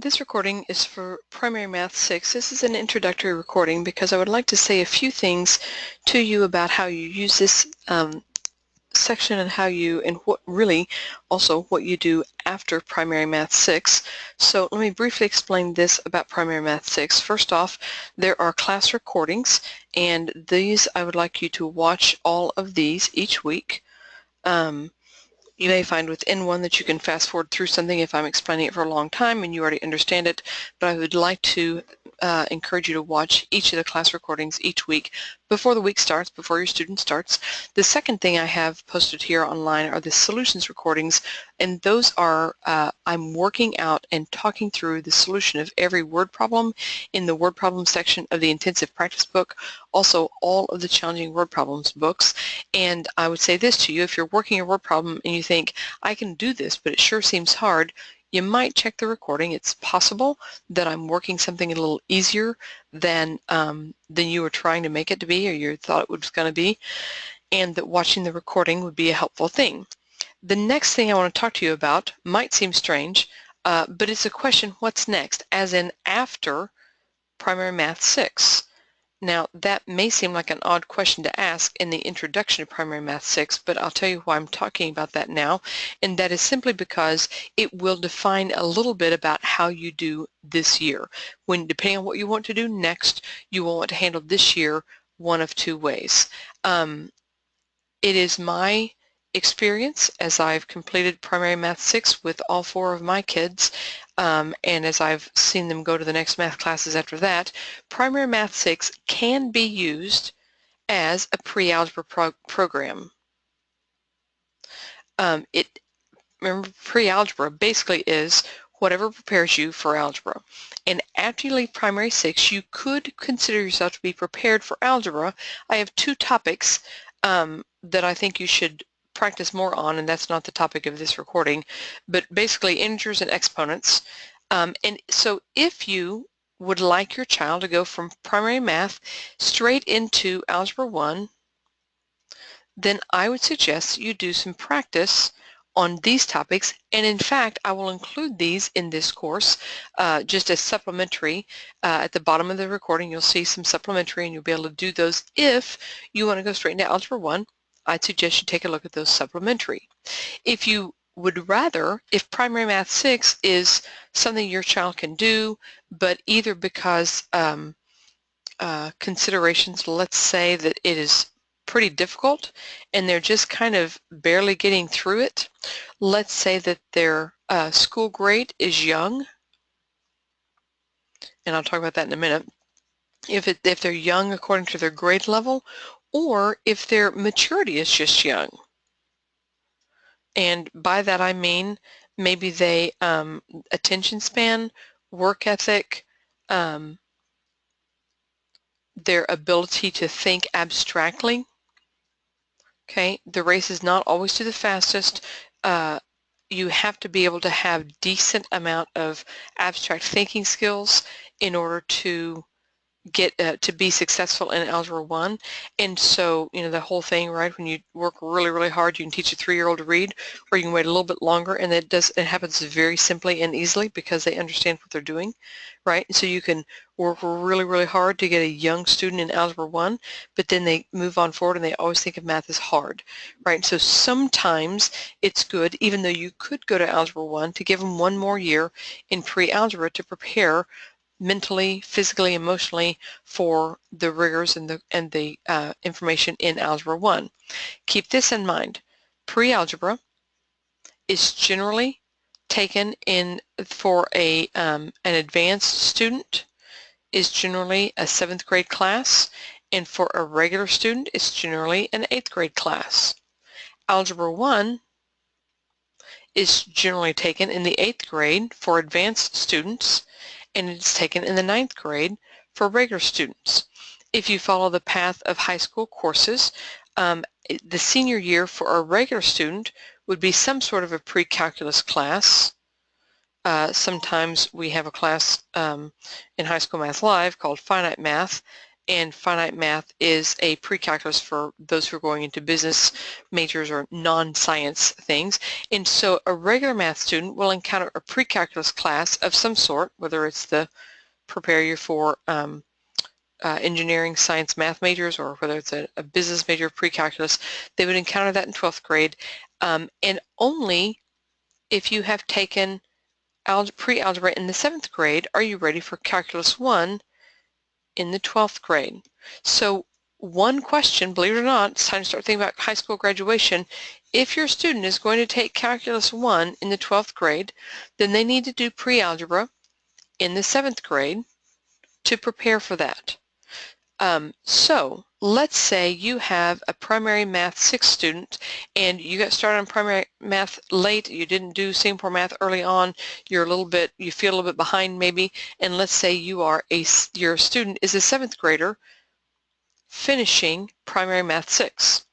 This recording is for Primary Math 6. This is an introductory recording because I would like to say a few things to you about how you use this section and what really also what you do after Primary Math 6. So let me briefly explain this about Primary Math 6. First off, there are class recordings, and these I would like you to watch all of these each week. You may find within one that you can fast forward through something if I'm explaining it for a long time and you already understand it, but I would like to encourage you to watch each of the class recordings each week before the week starts, before your student starts. The second thing I have posted here online are the solutions recordings, and those are I'm working out and talking through the solution of every word problem in the word problem section of the intensive practice book, also all of the challenging word problems books. And I would say this to you: if you're working a word problem and you think, I can do this, but it sure seems hard, you might check the recording. It's possible that I'm working something a little easier than you were trying to make it to be or you thought it was going to be, and that watching the recording would be a helpful thing. The next thing I want to talk to you about might seem strange, but it's a question, what's next, as in after Primary Math 6. Now, that may seem like an odd question to ask in the introduction to Primary Math 6, but I'll tell you why I'm talking about that now, and that is simply because it will define a little bit about how you do this year. When, depending on what you want to do next, you will want to handle this year one of two ways. It is my experience, as I've completed Primary Math 6 with all 4 of my kids, and as I've seen them go to the next math classes after that, Primary Math 6 can be used as a pre-algebra program. Remember, pre-algebra basically is whatever prepares you for algebra. And after you leave Primary 6, you could consider yourself to be prepared for algebra. I have 2 topics that I think you should practice more on, and that's not the topic of this recording, but basically integers and exponents. And so if you would like your child to go from primary math straight into Algebra 1, then I would suggest you do some practice on these topics, and in fact I will include these in this course just as supplementary. At the bottom of the recording you'll see some supplementary, and you'll be able to do those. If you want to go straight into Algebra 1, I'd suggest you take a look at those supplementary. If you would rather, if Primary Math 6 is something your child can do, but either because considerations, let's say that it is pretty difficult and they're just kind of barely getting through it. Let's say that their school grade is young, and I'll talk about that in a minute. If they're young according to their grade level, or if their maturity is just young. And by that I mean maybe they attention span, work ethic, their ability to think abstractly. Okay, the race is not always to the fastest. You have to be able to have decent amount of abstract thinking skills in order to get to be successful in Algebra 1. And so, you know, the whole thing, right, when you work really, really hard, you can teach a 3-year-old to read, or you can wait a little bit longer, and it happens very simply and easily because they understand what they're doing, right? And so you can work really, really hard to get a young student in Algebra 1, but then they move on forward and they always think of math as hard, right? And so sometimes it's good, even though you could go to Algebra 1, to give them one more year in pre-algebra to prepare mentally, physically, emotionally for the rigors and the information in Algebra 1. Keep this in mind. Pre-algebra is generally taken in for an advanced student is generally a 7th grade class, and for a regular student it's generally an 8th grade class. Algebra 1 is generally taken in the 8th grade for advanced students, and it's taken in the 9th grade for regular students. If you follow the path of high school courses, the senior year for a regular student would be some sort of a pre-calculus class. Sometimes we have a class in High School Math Live called Finite Math, and finite math is a pre-calculus for those who are going into business majors or non-science things. And so a regular math student will encounter a pre-calculus class of some sort, whether it's the prepare you for engineering, science, math majors, or whether it's a business major pre-calculus. They would encounter that in 12th grade, and only if you have taken pre-algebra in the 7th grade are you ready for Calculus 1 in the 12th grade. So one question, believe it or not, it's time to start thinking about high school graduation. If your student is going to take Calculus 1 in the 12th grade, then they need to do pre-algebra in the 7th grade to prepare for that. So let's say you have a primary math 6 student and you got started on primary math late, you didn't do Singapore math early on, you feel a little bit behind maybe, and let's say your student is a 7th grader finishing primary math 6.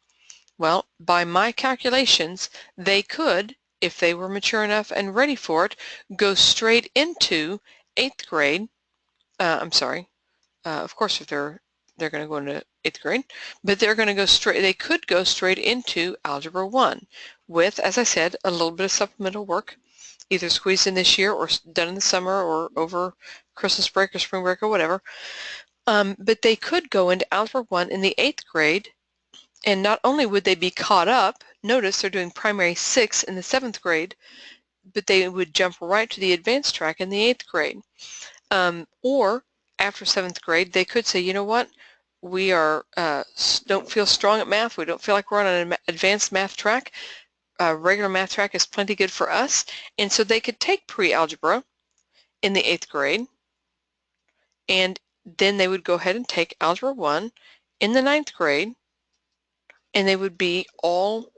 Well, by my calculations, they could, if they were mature enough and ready for it, go straight into 8th grade. Of course, if they're going to go into 8th grade, but they could go straight into Algebra 1 with, as I said, a little bit of supplemental work, either squeezed in this year or done in the summer or over Christmas break or spring break or whatever. But they could go into Algebra 1 in the 8th grade, and not only would they be caught up, notice they're doing primary 6 in the 7th grade, but they would jump right to the advanced track in the 8th grade. Or after 7th grade, they could say, you know what, we don't feel strong at math, we don't feel like we're on an advanced math track, regular math track is plenty good for us, and so they could take pre-algebra in the 8th grade, and then they would go ahead and take Algebra 1 in the 9th grade, and they would be all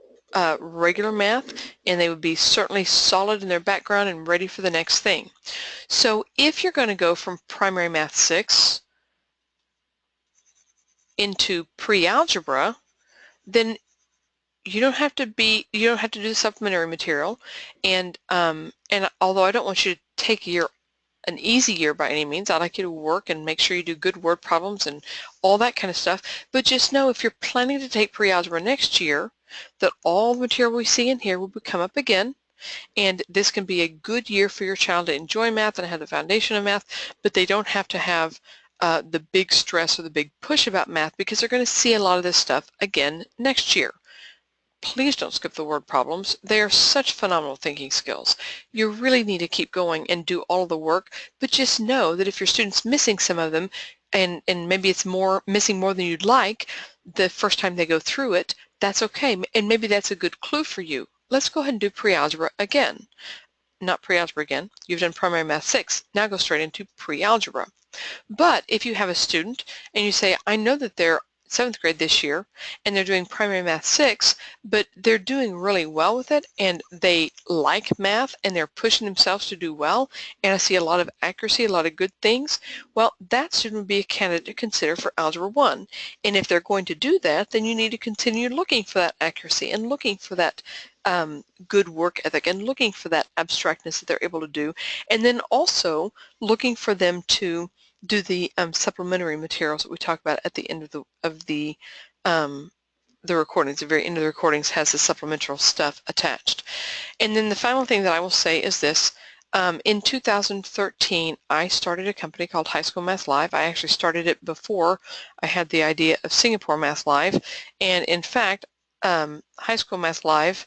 regular math, and they would be certainly solid in their background and ready for the next thing. So if you're going to go from primary math 6 into pre-algebra, then you don't have to do the supplementary material, and although I don't want you to take an easy year by any means, I'd like you to work and make sure you do good word problems and all that kind of stuff, but just know if you're planning to take pre-algebra next year, that all the material we see in here will come up again, and this can be a good year for your child to enjoy math and have the foundation of math, but they don't have to have the big stress or the big push about math because they're going to see a lot of this stuff again next year. Please don't skip the word problems. They are such phenomenal thinking skills. You really need to keep going and do all of the work, but just know that if your student's missing some of them, and maybe it's missing more than you'd like the first time they go through it, that's okay, and maybe that's a good clue for you. Let's go ahead and do pre-algebra again. Not pre-algebra again. You've done primary math 6. Now go straight into pre-algebra. But if you have a student and you say, I know that they're 7th grade this year and they're doing primary math 6, but they're doing really well with it and they like math and they're pushing themselves to do well, and I see a lot of accuracy, a lot of good things, well, that student would be a candidate to consider for Algebra 1. And if they're going to do that, then you need to continue looking for that accuracy and looking for that good work ethic and looking for that abstractness that they're able to do, and then also looking for them to do the supplementary materials that we talk about at the end of the recordings. The very end of the recordings has the supplemental stuff attached. And then the final thing that I will say is this. In 2013, I started a company called High School Math Live. I actually started it before I had the idea of Singapore Math Live. And in fact, High School Math Live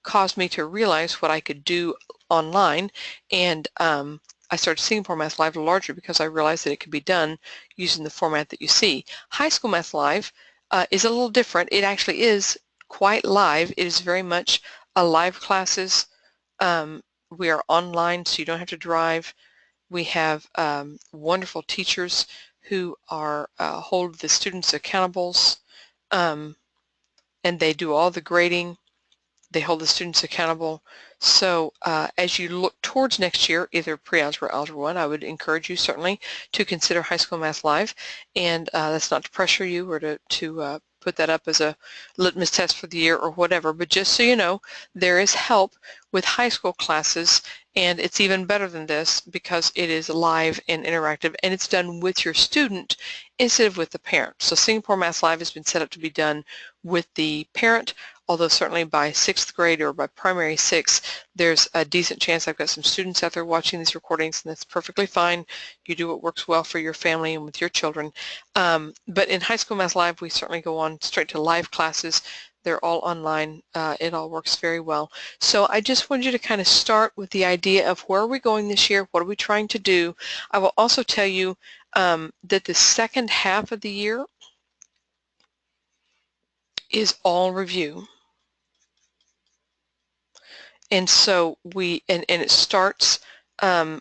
caused me to realize what I could do online, and I started Singapore Math Live larger because I realized that it could be done using the format that you see. High School Math Live is a little different. It actually is quite live. It is very much a live classes. We are online, so you don't have to drive. We have wonderful teachers who hold the students accountables, and they do all the grading. They hold the students accountable. So as you look towards next year, either pre-algebra or algebra 1, I would encourage you certainly to consider High School Math Live. And that's not to pressure you or to put that up as a litmus test for the year or whatever, but just so you know, there is help with high school classes, and it's even better than this because it is live and interactive, and it's done with your student instead of with the parent. So Singapore Math Live has been set up to be done with the parent, although certainly by 6th grade or by primary 6, there's a decent chance. I've got some students out there watching these recordings, and that's perfectly fine. You do what works well for your family and with your children. But in High School Math Live, we certainly go on straight to live classes. They're all online. It all works very well. So I just wanted you to kind of start with the idea of where are we going this year? What are we trying to do? I will also tell you that the second half of the year is all review. And so and it starts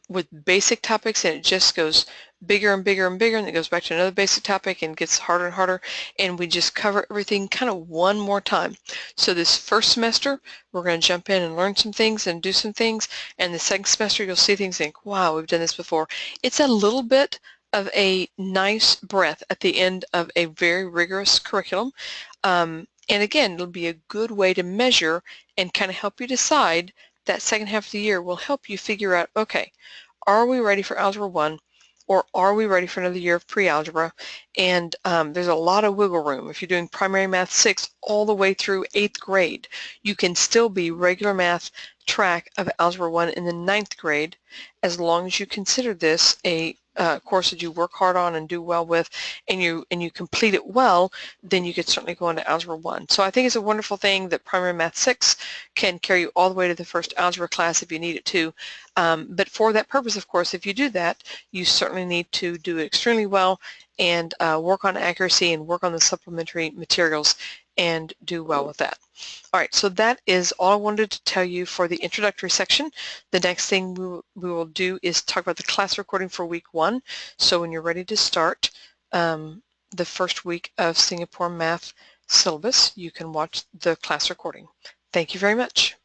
with basic topics, and it just goes bigger and bigger and bigger, and it goes back to another basic topic and gets harder and harder, and we just cover everything kind of one more time. So this first semester, we're going to jump in and learn some things and do some things, and the second semester you'll see things and think, wow, we've done this before. It's a little bit of a nice breath at the end of a very rigorous curriculum. And again, it'll be a good way to measure and kind of help you decide. That second half of the year will help you figure out, okay, are we ready for Algebra 1, or are we ready for another year of pre-algebra? And there's a lot of wiggle room. If you're doing primary math 6 all the way through 8th grade, you can still be regular math track of Algebra 1 in the 9th grade, as long as you consider this a course that you work hard on and do well with, and you complete it well, then you could certainly go into Algebra 1. So I think it's a wonderful thing that Primary Math 6 can carry you all the way to the first algebra class if you need it to. But for that purpose, of course, if you do that, you certainly need to do it extremely well and work on accuracy and work on the supplementary materials and do well with that. All right, so that is all I wanted to tell you for the introductory section. The next thing we will do is talk about the class recording for week 1. So when you're ready to start the first week of Singapore Math syllabus, you can watch the class recording. Thank you very much.